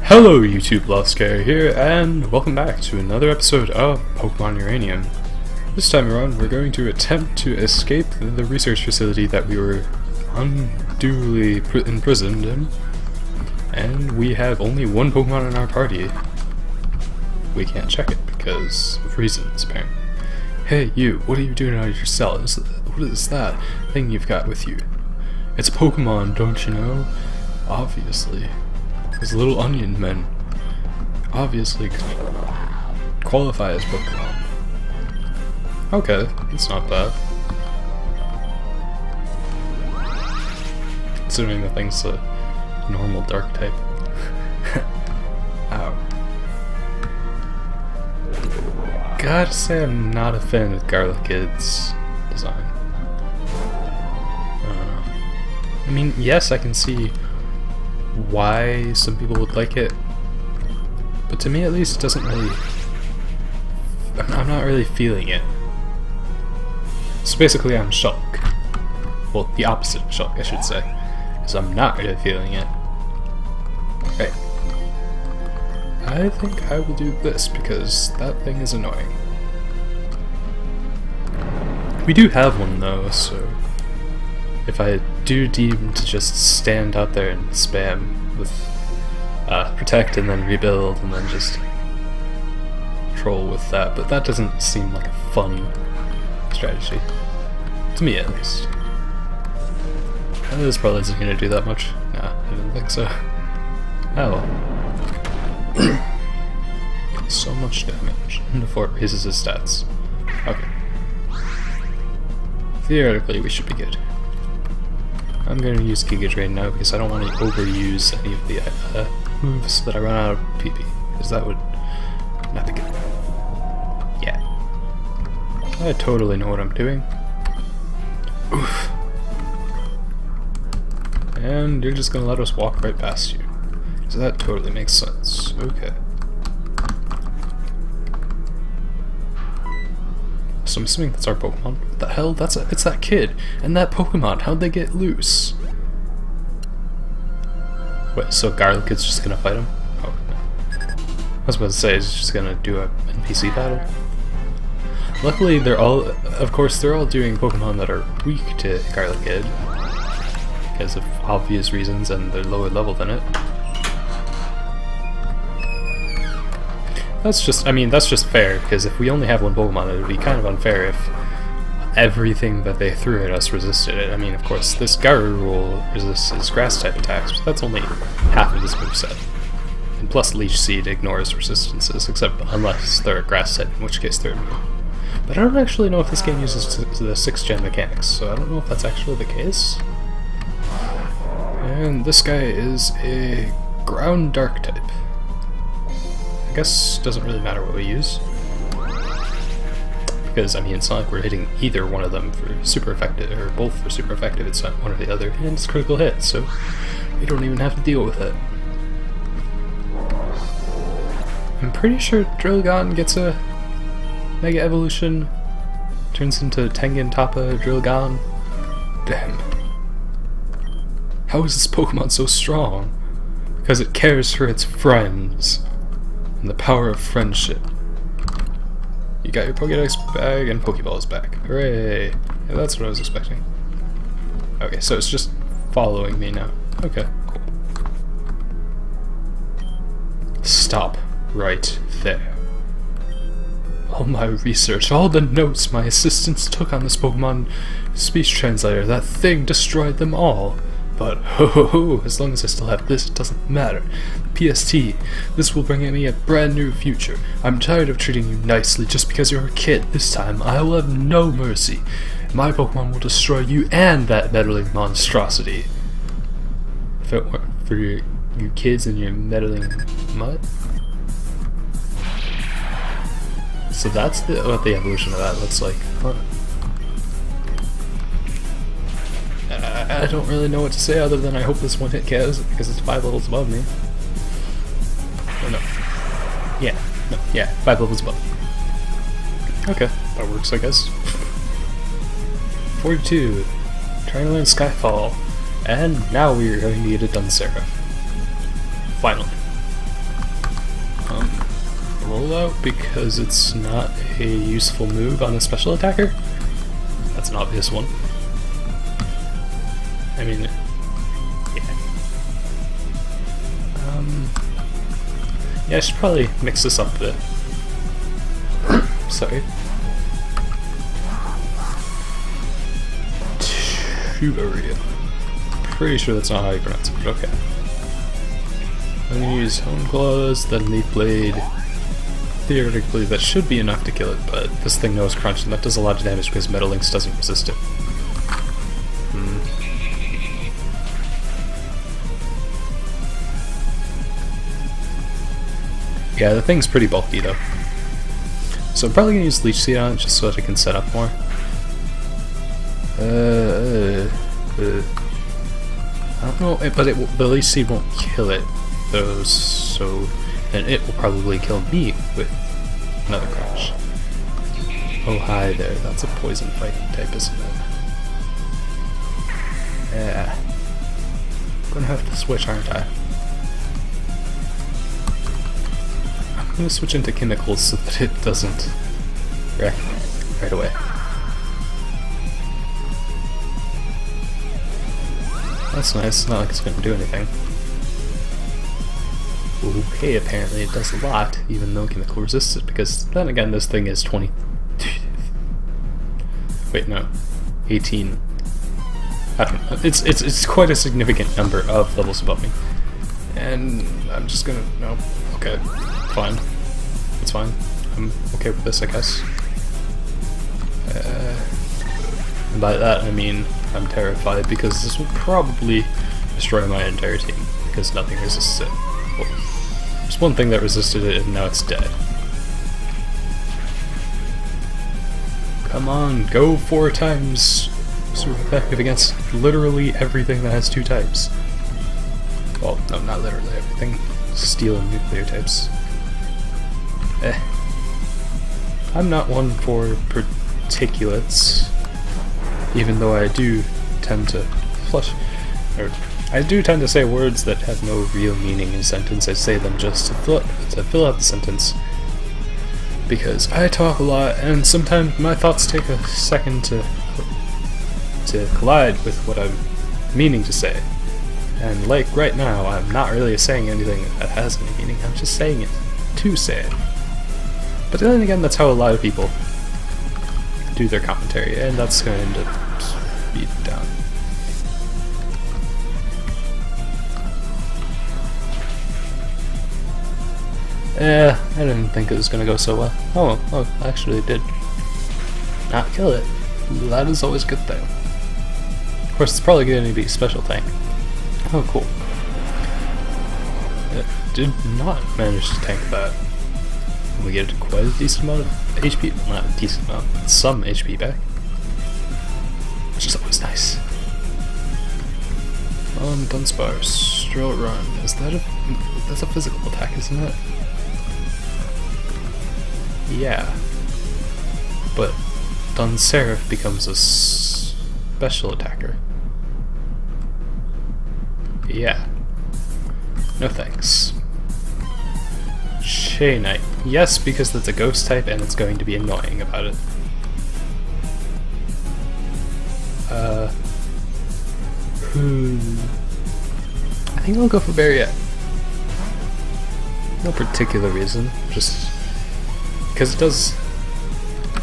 Hello YouTube, Laskeri here, and welcome back to another episode of Pokemon Uranium. This time around, we're going to attempt to escape the research facility that we were unduly imprisoned in, and we have only one Pokemon in our party. We can't check it because of reasons, apparently. Hey you, what are you doing out of your cell? What is that thing you've got with you? It's a Pokemon, don't you know? Obviously. Those little onion men obviously qualify as Pokemon. Okay, it's not bad. Considering the thing's a normal dark type. Ow. Gotta say I'm not a fan of Garlickid's design. I mean, yes, I can see why some people would like it, but to me at least it doesn't really... I'm not really feeling it. So basically I'm Shulk. Well, the opposite of Shulk, I should say, because I'm not really feeling it. Okay. I think I will do this because that thing is annoying. We do have one though, so if I do deem to just stand out there and spam with protect and then rebuild and then just troll with that, but that doesn't seem like a fun strategy. To me at least. This probably isn't going to do that much. Nah, I didn't think so. Oh well. So much damage before it raises his stats. Okay. Theoretically we should be good. I'm going to use Giga Drain now because I don't want to overuse any of the moves that I run out of PP, because that would not be good. Yeah. I totally know what I'm doing. Oof. And you're just going to let us walk right past you. So that totally makes sense. Okay. So I'm assuming that's our Pokemon. What the hell? It's that kid! And that Pokemon! How'd they get loose? Wait, so Garlickid's just gonna fight him? Oh, no. I was about to say, he's just gonna do a NPC battle. Luckily, they're all doing Pokemon that are weak to Garlickid, because of obvious reasons, and they're lower level than it. That's just fair, because if we only have one Pokemon, it would be kind of unfair if everything that they threw at us resisted it. I mean, of course, this Garurul resists his grass-type attacks, but that's only half of his moveset. And plus Leech Seed ignores resistances, except unless they're a grass-type, in which case they're immune. But I don't actually know if this game uses the 6th gen mechanics, so I don't know if that's actually the case. And this guy is a ground dark type. I guess it doesn't really matter what we use, because I mean it's not like we're hitting either one of them for super effective, or both for super effective, it's not one or the other, and it's critical hit, so we don't even have to deal with it. I'm pretty sure Drillgon gets a Mega Evolution, turns into Tengen Toppa Drillgon. Damn. How is this Pokemon so strong? Because it cares for its friends. And the power of friendship. You got your Pokédex bag and Pokeballs back. Hooray! Yeah, that's what I was expecting. Okay, so it's just following me now. Okay, cool. Stop right there. All my research, all the notes my assistants took on this Pokemon speech translator, that thing destroyed them all. But ho ho ho, as long as I still have this, it doesn't matter. PST, this will bring me a brand new future. I'm tired of treating you nicely just because you're a kid. This time, I will have no mercy. My Pokemon will destroy you and that meddling monstrosity. If it weren't for you kids and your meddling mutt. So that's what the evolution of that looks like. Huh. I don't really know what to say other than I hope this one hit KOs it because it's 5 levels above me. Oh no. Yeah, 5 levels above. Okay, that works I guess. 42. Trying to learn Skyfall. And now we are going to get a Dunsparce. Finally. rollout because it's not a useful move on a special attacker. That's an obvious one. I mean, yeah. Yeah, I should probably mix this up a bit. Sorry. Uranium. Pretty sure that's not how you pronounce it, but okay. I'm gonna use Hone Claws, then Leaf Blade. Theoretically, that should be enough to kill it, but this thing knows Crunch, and that does a lot of damage because Metal Lynx doesn't resist it. Yeah, the thing's pretty bulky though. So I'm probably gonna use Leech Seed on it just so that I can set up more. I don't know, but the Leech Seed won't kill it though, so then it will probably kill me with another Crash. Oh hi there, that's a poison fighting type, isn't it? Yeah. I'm gonna have to switch, aren't I? I'm gonna switch into chemicals so that it doesn't wreck right away. That's nice, not like it's gonna do anything. Okay, apparently it does a lot, even though chemical resists it, because then again this thing is 20... Wait, no. 18. I don't know. It's quite a significant number of levels above me. And I'm just gonna... no. Okay. Fine. It's fine. I'm okay with this, I guess. And by that I mean I'm terrified because this will probably destroy my entire team because nothing resists it. Well, there's one thing that resisted it and now it's dead. Come on, go 4 times super effective against literally everything that has 2 types. Well, no, not literally everything. Steel and nuclear types. I'm not one for particulates, even though I do tend to I do tend to say words that have no real meaning in a sentence. I say them just to fill out the sentence, because I talk a lot, and sometimes my thoughts take a second to collide with what I'm meaning to say. And like right now, I'm not really saying anything that has any meaning, I'm just saying it to say it. But then again, that's how a lot of people do their commentary, and that's going to be down. I didn't think it was going to go so well. Oh, actually it did not kill it. That is always a good thing. Of course, it's probably going to be a special tank. Oh, cool. It did not manage to tank that. We get quite a decent amount of HP, well, not a decent amount, but some HP back. Which is always nice. Dunsparce, Drill Run. Is that that's a physical attack, isn't it? Yeah. But Dunsparce becomes a special attacker. Yeah. No thanks. Knight. Yes, because that's a ghost type and it's going to be annoying about it. I think I'll go for Barriette. No particular reason, just because it does.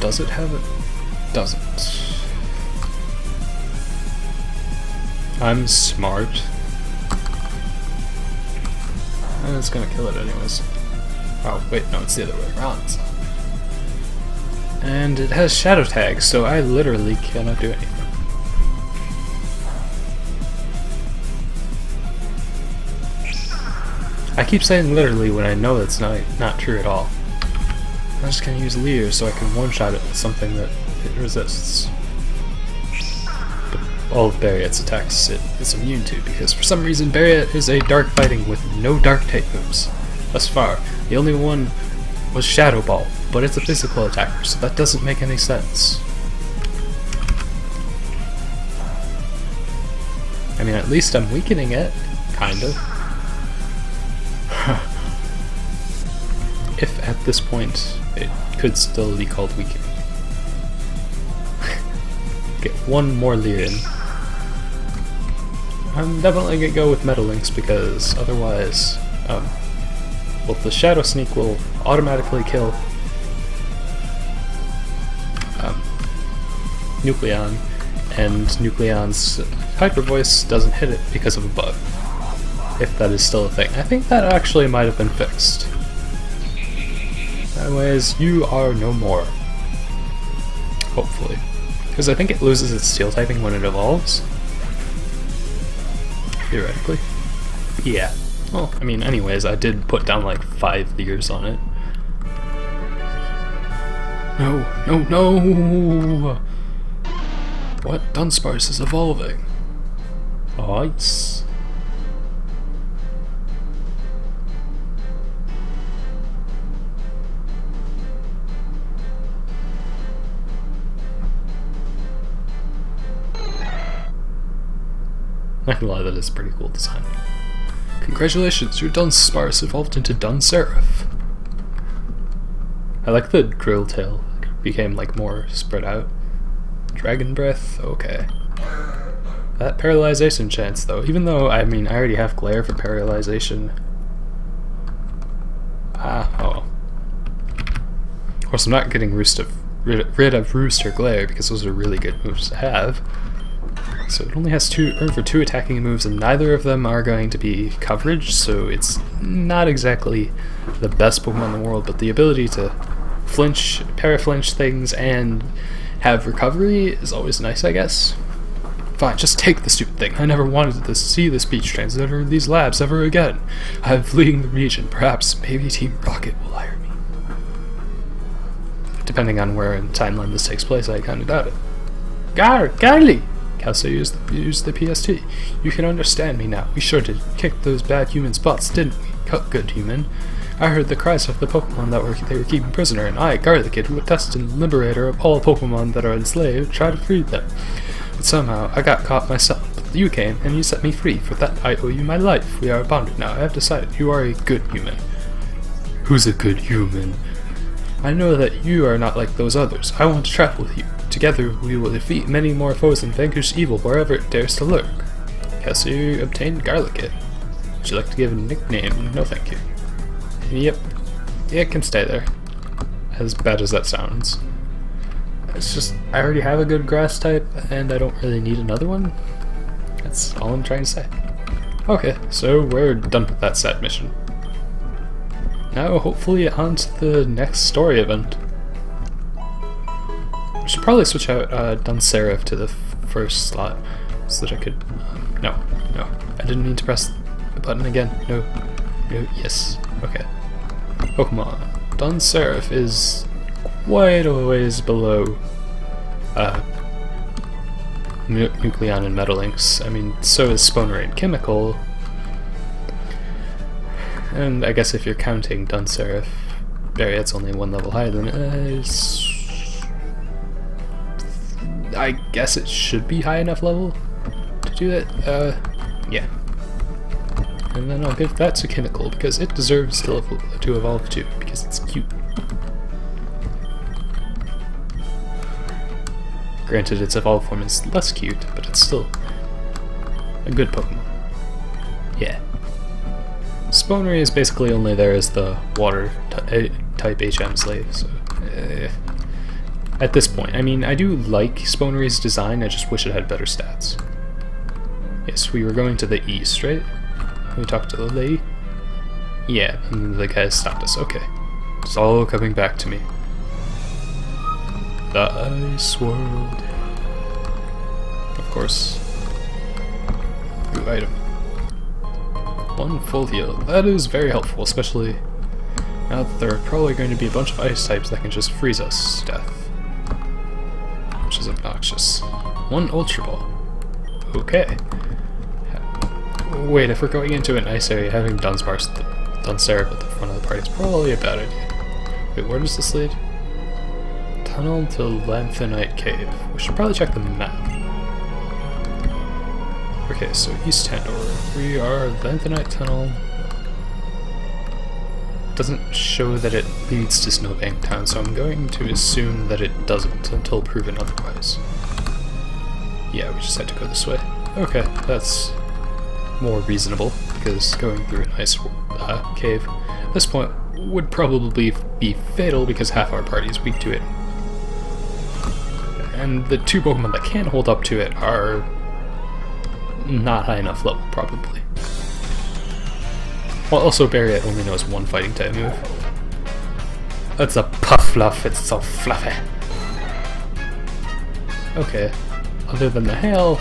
Does it have it? Doesn't. I'm smart. And it's gonna kill it anyways. Oh, wait, no, it's the other way around. And it has shadow tags, so I literally cannot do anything. I keep saying literally when I know that's not true at all. I'm just gonna use Leer so I can one-shot it with something that it resists. But all of Barriette's attacks it's immune to, because for some reason Barriette is a dark fighting with no dark type moves. Thus far, the only one was Shadow Ball, but it's a physical attacker, so that doesn't make any sense. I mean, at least I'm weakening it, kind of. if at this point it could still be called weakening. Get one more Lyrian. I'm definitely gonna go with Metal Links because otherwise, well, the Shadow Sneak will automatically kill Nucleon, and Nucleon's Hyper Voice doesn't hit it because of a bug. If that is still a thing. I think that actually might have been fixed. Anyways, you are no more. Hopefully. Because I think it loses its steel typing when it evolves. Theoretically. Yeah. Well, I mean, anyways, I did put down like 5 years on it. No, no, no! What? Dunsparce is evolving. Ice. Not gonna lie, that is a pretty cool design. Congratulations, your Dunsparce evolved into Dunseraph. I like the drill tail. It became like more spread out. Dragon Breath, okay. That paralyzation chance though, even though I mean I already have Glare for paralyzation. Oh. Of course I'm not getting rid of Rooster Glare because those are really good moves to have. So it only has over two attacking moves, and neither of them are going to be coverage, so it's not exactly the best Pokemon in the world, but the ability to flinch, para-flinch things, and have recovery is always nice, I guess. Fine, just take the stupid thing. I never wanted to see the speech transmitter in these labs ever again. I'm fleeing the region. Perhaps, maybe Team Rocket will hire me. Depending on where in the timeline this takes place, I kinda doubt it. Garly! Kelsey used the PST. You can understand me now. We sure did kick those bad humans' butts, didn't we? Good human. I heard the cries of the Pokemon that they were keeping prisoner, and I, Garlickid, who destined liberator of all Pokemon that are enslaved, tried to free them. But somehow, I got caught myself. But you came, and you set me free. For that, I owe you my life. We are bonded now. I have decided you are a good human. Who's a good human? I know that you are not like those others. I want to travel with you. Together, we will defeat many more foes and vanquish evil wherever it dares to lurk. Kelsey obtained Garlickid. Would you like to give a nickname? No thank you. Yep. Yeah, it can stay there. As bad as that sounds. It's just, I already have a good grass type, and I don't really need another one. That's all I'm trying to say. Okay, so we're done with that sad mission. Now, hopefully, on to the next story event. I should probably switch out Dunseraph to the first slot, so that I could... no, I didn't mean to press the button again. No, yes, okay. Pokemon. Dunseraph is quite a ways below Nucleon and Metal Links. I mean, so is Spawner and Chemical. And I guess if you're counting Dunseraph, it's only one level higher than it. I guess it should be high enough level to do that. Yeah. And then I'll give that to Chemical because it deserves to evolve too, because it's cute. Granted, its evolved form is less cute, but it's still a good Pokemon. Yeah. Spawnery is basically only there as the water type HM slave, so at this point. I mean, I do like Spawnery's design, I just wish it had better stats. Yes, we were going to the east, right? We talked to the lady? Yeah, and the guy stopped us. Okay. It's all coming back to me. The Ice World. Of course. New item. One full heal. That is very helpful, especially now that there are probably going to be a bunch of ice types that can just freeze us to death. Which is obnoxious. One Ultra Ball. Okay. Wait, if we're going into an ice area, having Dunsparce, Dunseraph at the front of the party is probably a bad idea. Wait, where does this lead? Tunnel to Lanthanite Cave. We should probably check the map. Okay, so East Tandor. We are Lanthanite Tunnel. doesn't show that it leads to Snowbank Town, so I'm going to assume that it doesn't until proven otherwise. Yeah, we just had to go this way. Okay, that's more reasonable, because going through an ice cave at this point would probably be fatal because half our party is weak to it. And the two Pokemon that can hold up to it are not high enough level, probably. Well, also Barriet only knows one fighting type move. That's a Puffluff, it's so fluffy. Okay, other than the hail,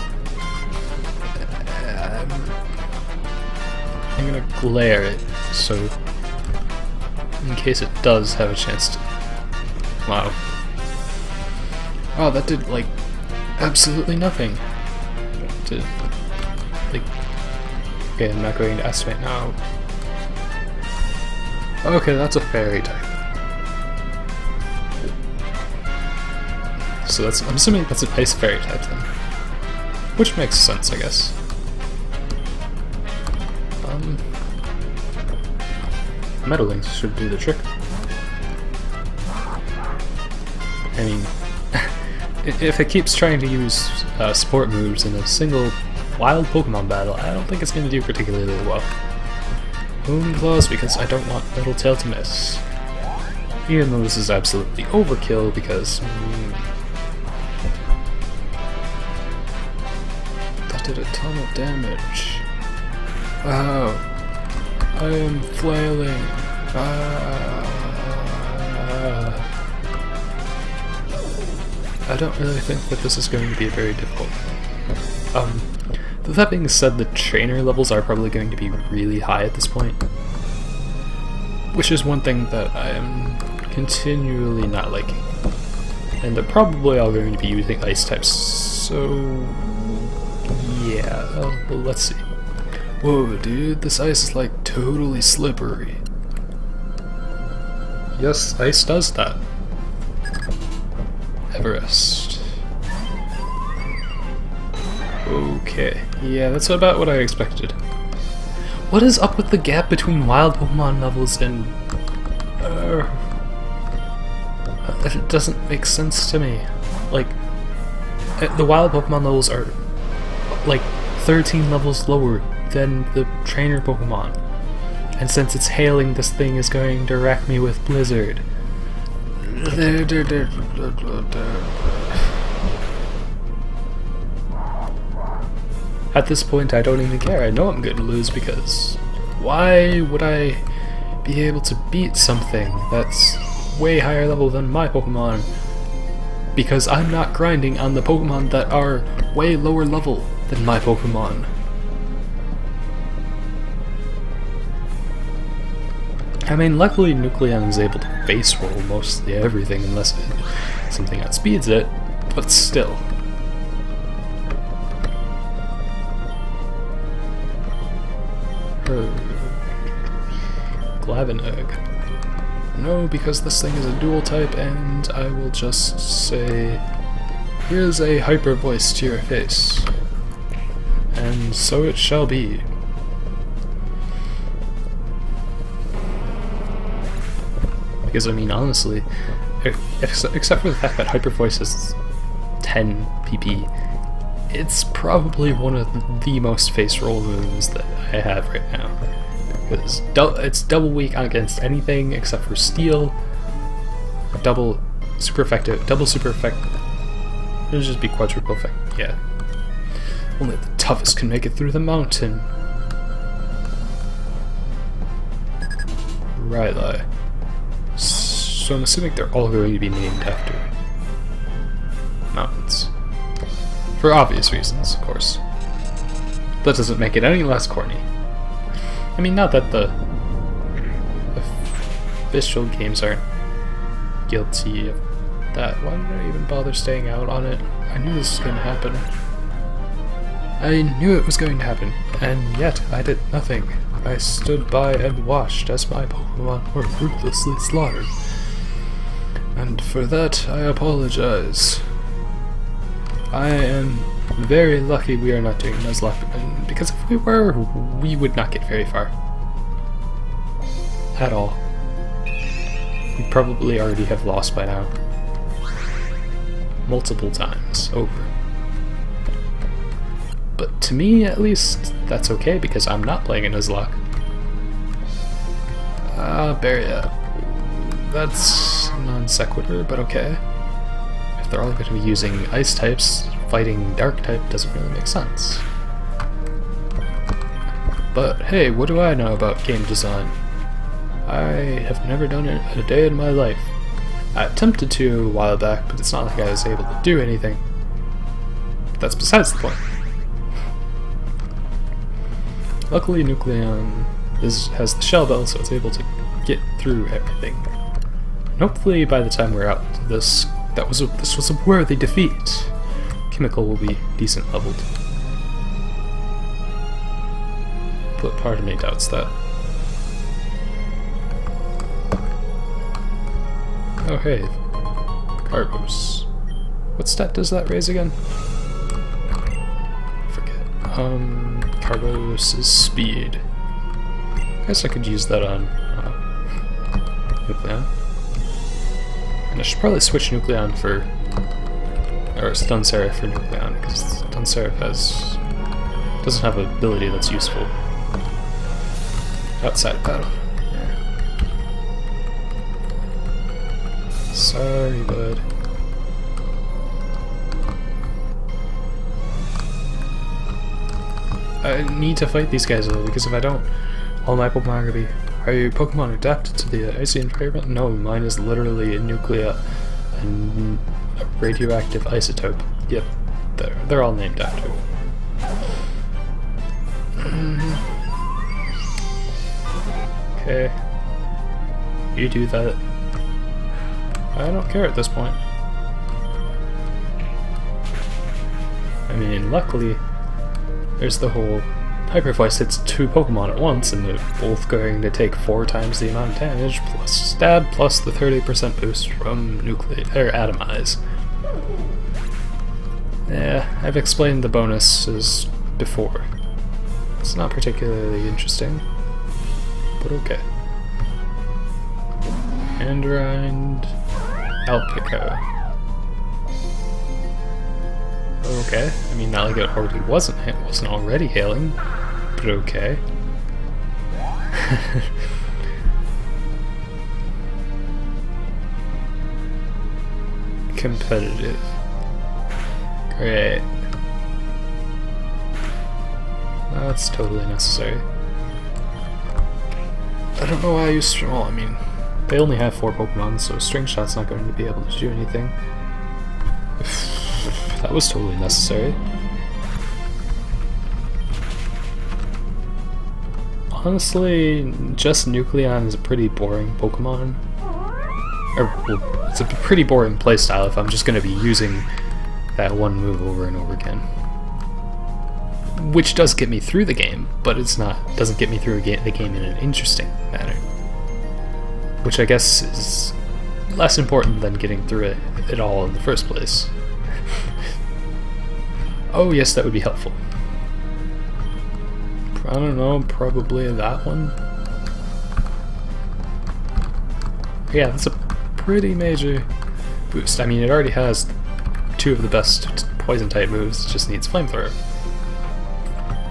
I'm gonna glare it, so in case it does have a chance to... Wow. Oh, that did, like, absolutely nothing. Did, like... Okay, I'm not going to estimate now. Okay, that's a fairy type. So that's, I'm assuming that's an ice fairy type then. Which makes sense, I guess. Metalings should do the trick. I mean, if it keeps trying to use sport moves in a single wild Pokemon battle, I don't think it's going to do particularly well. Moonclaws, because I don't want Littletail to miss. Even though this is absolutely overkill, because... that did a ton of damage. Wow. I am flailing. I don't really think that this is going to be very difficult. That being said, the trainer levels are probably going to be really high at this point. Which is one thing that I am continually not liking. And they're probably all going to be using ice types, so... yeah, well, let's see. Whoa, dude, this ice is like totally slippery. Yes, ice does that. Everest. Okay, yeah, that's about what I expected. What is up with the gap between wild Pokemon levels and... it doesn't make sense to me. Like, the wild Pokemon levels are like 13 levels lower than the trainer Pokemon. And since it's hailing, this thing is going to wreck me with Blizzard. At this point, I don't even care. I know I'm going to lose because why would I be able to beat something that's way higher level than my Pokemon? Because I'm not grinding on the Pokemon that are way lower level than my Pokemon. I mean, luckily Nucleon is able to face roll mostly everything unless something outspeeds it, but still. Glavenegg. No, because this thing is a dual type, and I will just say, here's a hyper voice to your face. And so it shall be. Because, I mean, honestly, except for the fact that Hyper Voice is 10 PP, it's probably one of the most face roll moves that I have right now. Because it's double weak against anything except for Steel, double super effective, it'll just be quadruple effective, yeah. Only the toughest can make it through the mountain. Rylai. So I'm assuming they're all going to be named after mountains. For obvious reasons, of course. That doesn't make it any less corny. I mean, not that the official games aren't guilty of that. Why did I even bother staying out on it? I knew this was going to happen. I knew it was going to happen, and yet I did nothing. I stood by and watched as my Pokemon were ruthlessly slaughtered. And for that, I apologize. I am very lucky we are not doing Nuzlocke, because if we were, we would not get very far. At all. we probably already have lost by now. Multiple times over. But to me, at least, that's okay because I'm not playing in Nuzlocke. Barrier. That's non sequitur, but okay. If they're all going to be using ice types, fighting dark type doesn't really make sense. But hey, what do I know about game design? I have never done it a day in my life. I attempted to a while back, but it's not like I was able to do anything. That's besides the point. Luckily, Nucleon has the shell bell, so it's able to get through everything. And hopefully, by the time we're out, this was a worthy defeat. Chemical will be decent leveled. But part of me doubts that. Oh hey, Cargos. What stat does that raise again? I forget. Cargos is speed. I guess I could use that on Nucleon. And I should probably switch Nucleon for, or Dunsparce for Nucleon, because Dunsparce doesn't have an ability that's useful outside of battle. Sorry, bud. I need to fight these guys though, because if I don't, all my Pokemon are gonna be. Are your Pokemon adapted to the icy environment? No, mine is literally a Nuclea and a radioactive isotope. Yep, they're all named after. Okay, you do that. I don't care at this point. I mean, luckily, there's the whole Hyper Voice hits 2 Pokemon at once, and they're both going to take 4 times the amount of damage, plus stab, plus the 30% boost from Atomize. Yeah, I've explained the bonuses before. It's not particularly interesting, but okay. Andrind, Alpico. Okay, I mean, not like it already wasn't already hailing, but okay. Competitive. Great. That's totally necessary. I don't know why I used well, I mean, they only have 4 Pokemon, so String Shot's not going to be able to do anything. That was totally necessary. Honestly, just Nucleon is a pretty boring Pokemon. Well, it's a pretty boring playstyle if I'm just going to be using that one move over and over again. Which does get me through the game, but doesn't get me through the game in an interesting manner. Which I guess is less important than getting through it at all in the first place. Oh yes, that would be helpful. I don't know, probably that one. Yeah, that's a pretty major boost. I mean, it already has 2 of the best poison type moves, it just needs Flamethrower.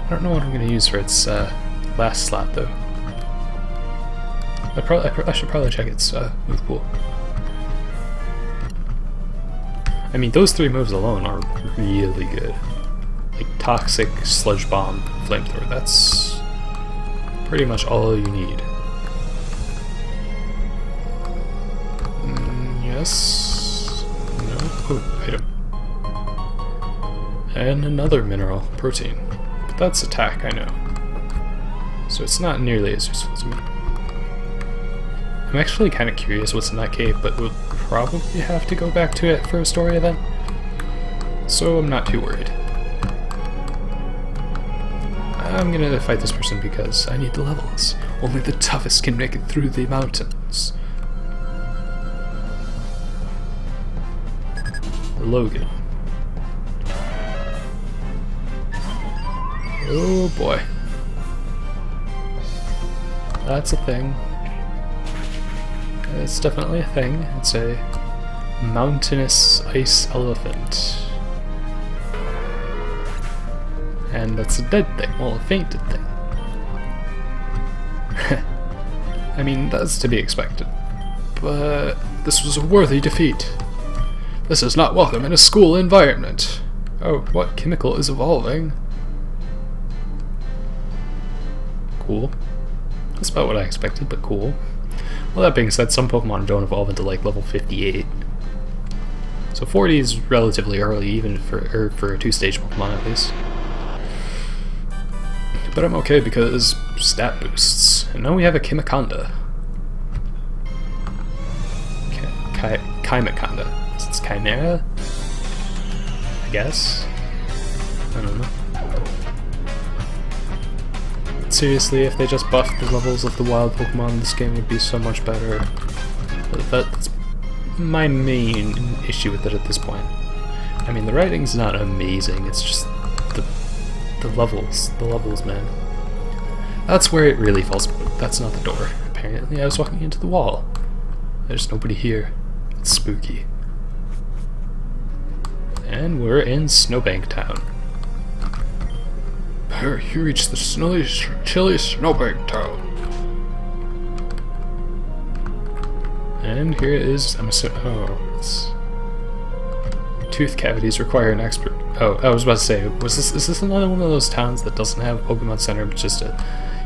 I don't know what I'm going to use for its last slot though. I should probably check its move pool. I mean, those 3 moves alone are really good. Like Toxic, Sludge Bomb, Flamethrower, that's pretty much all you need. Yes. No. Oh, item. And another mineral, Protein. But that's attack, I know. So it's not nearly as useful to me. I'm actually kind of curious what's in that cave, but we'll probably have to go back to it for a story event. So I'm not too worried. I'm gonna fight this person because I need the levels. Only the toughest can make it through the mountains. Logan. Oh boy. That's a thing. It's definitely a thing. It's a mountainous ice elephant. And that's a dead thing, well, a fainted thing. I mean, that's to be expected. But this was a worthy defeat. This is not welcome in a school environment. Oh, what chemical is evolving? Cool. That's about what I expected, but cool. Well, that being said, some Pokemon don't evolve into like level 58. So 40 is relatively early, even for a 2-stage Pokemon at least. But I'm okay because stat boosts. And now we have a Chimiconda. Chimiconda. It's Chimera? I guess? I don't know. Seriously, if they just buffed the levels of the wild Pokemon, this game would be so much better. That's my main issue with it at this point. I mean, the writing's not amazing, it's just the levels, man. That's where it really falls apart. That's not the door. Apparently I was walking into the wall. There's nobody here. It's spooky. And we're in Snowbank Town. You reached the chilly Snowbank Town. And here it is. It's tooth cavities require an expert. Oh, I was about to say, is this another one of those towns that doesn't have a Pokemon Center, but just a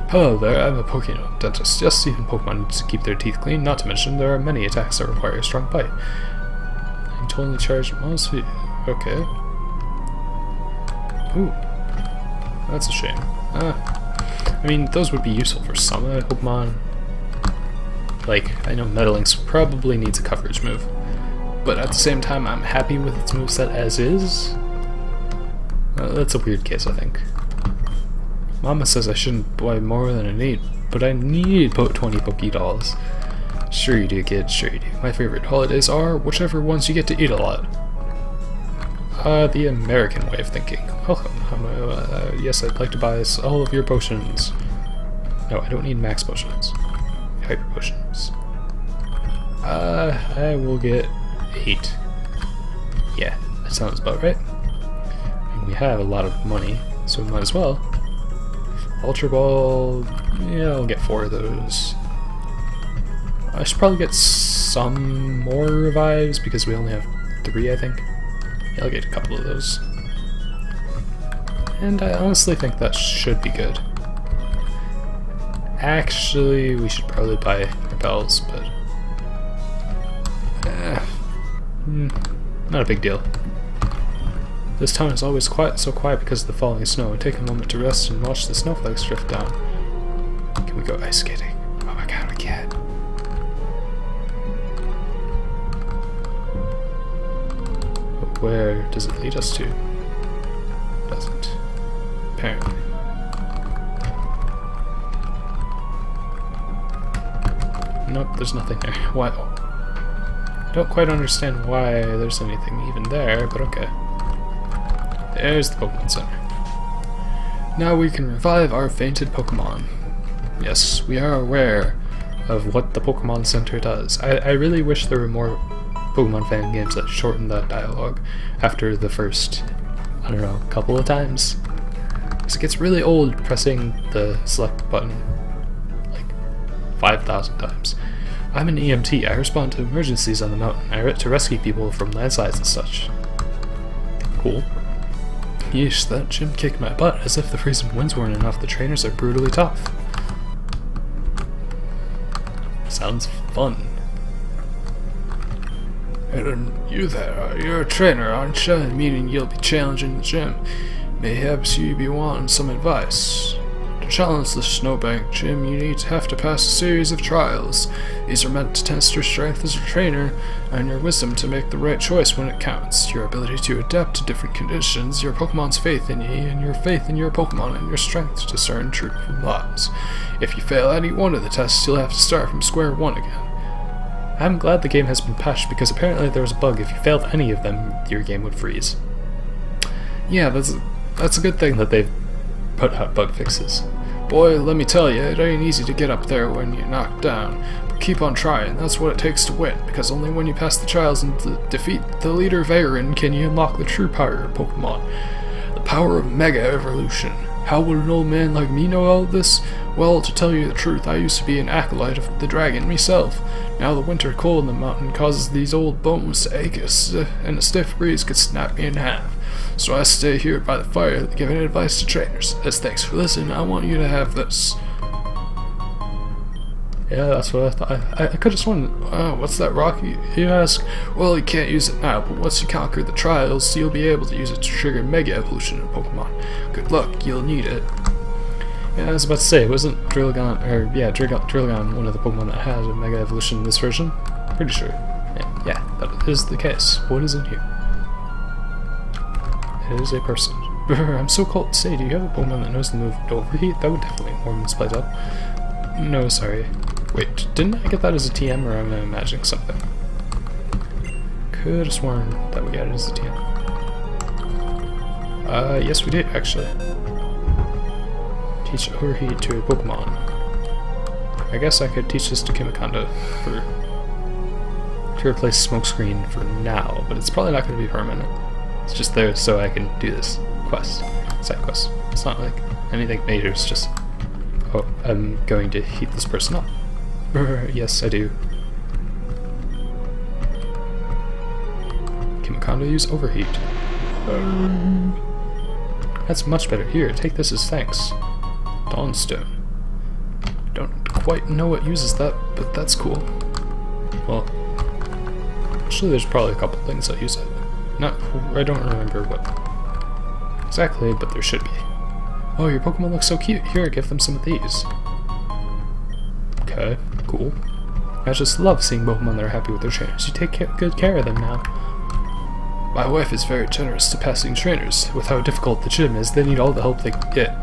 hello there, I'm a Pokemon dentist. Yes, even Pokemon need to keep their teeth clean, not to mention there are many attacks that require a strong bite. I'm totally charged mostly. Okay. Ooh. That's a shame. I mean, those would be useful for some Pokemon. Like, I know Meddling's probably needs a coverage move, but at the same time, I'm happy with its moveset as is. That's a weird case, I think. Mama says I shouldn't buy more than I need, but I need 20 Pokédolls. Sure you do, kid, sure you do. My favorite holidays are whichever ones you get to eat a lot. The American way of thinking. Welcome. Yes, I'd like to buy all of your potions. No, I don't need max potions. Hyper potions. I will get 8. Yeah, that sounds about right. I mean, we have a lot of money, so we might as well. Ultra Ball, yeah, I'll get 4 of those. I should probably get some more revives because we only have 3, I think. Yeah, I'll get a couple of those. And I honestly think that should be good. Actually, we should probably buy repels, but not a big deal. This town is always so quiet because of the falling snow. Take a moment to rest and watch the snowflakes drift down. Can we go ice skating? Oh my god, we can. But where does it lead us to? It doesn't. Apparently. Nope, there's nothing there. Why? I don't quite understand why there's anything even there, but okay. There's the Pokemon Center. Now we can revive our fainted Pokemon. Yes, we are aware of what the Pokemon Center does. I really wish there were more Pokemon fan games that shortened that dialogue after the first, I don't know, couple of times. Because it gets really old pressing the select button like 5,000 times. I'm an EMT. I respond to emergencies on the mountain. I to rescue people from landslides and such. Cool. Yeesh, that gym kicked my butt, as if the freezing winds weren't enough. The trainers are brutally tough. Sounds fun. And you there, you're a trainer, aren't you? Meaning you'll be challenging the gym. Mayhaps you be wanting some advice. To challenge the Snowbank Gym, you have to pass a series of trials. These are meant to test your strength as a trainer, and your wisdom to make the right choice when it counts, your ability to adapt to different conditions, your Pokemon's faith in you, and your faith in your Pokemon, and your strength to discern truth from lies. If you fail any one of the tests, you'll have to start from square one again. I'm glad the game has been patched, because apparently there was a bug. If you failed any of them, your game would freeze. Yeah, that's a good thing that they've put out bug fixes. Boy, let me tell you, it ain't easy to get up there when you're knocked down. But keep on trying, that's what it takes to win, because only when you pass the trials and defeat the leader Varan can you unlock the true power of Pokemon. The power of Mega Evolution. How would an old man like me know all this? Well, to tell you the truth, I used to be an acolyte of the dragon myself. Now the winter cold in the mountain causes these old bones to ache, and a stiff breeze could snap me in half. So I stay here by the fire giving advice to trainers. As thanks for listening, I want you to have this. Yeah, that's what I thought. I could have sworn, what's that rock, you ask? Well, you can't use it now, but once you conquer the trials, you'll be able to use it to trigger Mega Evolution in Pokemon. Good luck, you'll need it. Yeah, I was about to say, wasn't Drillgon, or yeah, Drillgon one of the Pokemon that had a Mega Evolution in this version? Pretty sure. Yeah, that is the case. What is in here? It is a person. I'm so cold to say, do you have a Pokemon that knows the move Overheat? That would definitely warm this place up. No, sorry. Wait, didn't I get that as a TM, or am I imagining something? Could have sworn that we got it as a TM. Yes we did, actually. Teach Overheat to a Pokemon. I guess I could teach this to Kimakonda to replace Smokescreen for now, but it's probably not going to be permanent. It's just there so I can do this quest, side quest. It's not like anything major, it's just, oh, I'm going to heat this person up. Yes, I do. Kimakonda use Overheat. That's much better. Here, take this as thanks. Dawnstone. Don't quite know what uses that, but that's cool. Well, actually there's probably a couple things that use it. I don't remember what exactly, but there should be. Oh, your Pokemon looks so cute. Here, give them some of these. Okay, cool. I just love seeing Pokemon that are happy with their trainers. You take good care of them now. My wife is very generous to passing trainers. With how difficult the gym is, they need all the help they can get.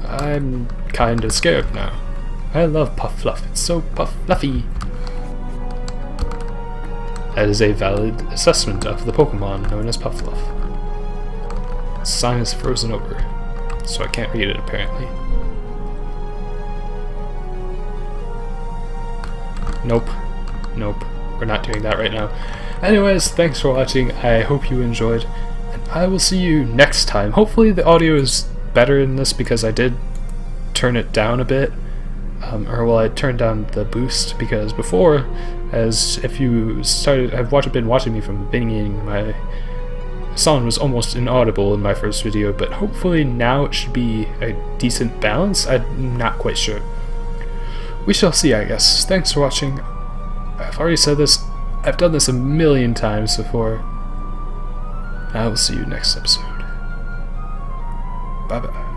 I'm kinda scared now. I love Puff Fluff. It's so fluffy. That is a valid assessment of the Pokemon known as Puff Fluff. The sign is frozen over, so I can't read it apparently. Nope. We're not doing that right now. Anyways, thanks for watching. I hope you enjoyed, and I will see you next time. Hopefully the audio is better in this because I did turn it down a bit. I turned down the boost because before, as if you have been watching me from the beginning, my sound was almost inaudible in my first video, but hopefully now it should be a decent balance. I'm not quite sure. We shall see, I guess. Thanks for watching. I've already said this. I've done this a million times before. I will see you next episode. Bye bye.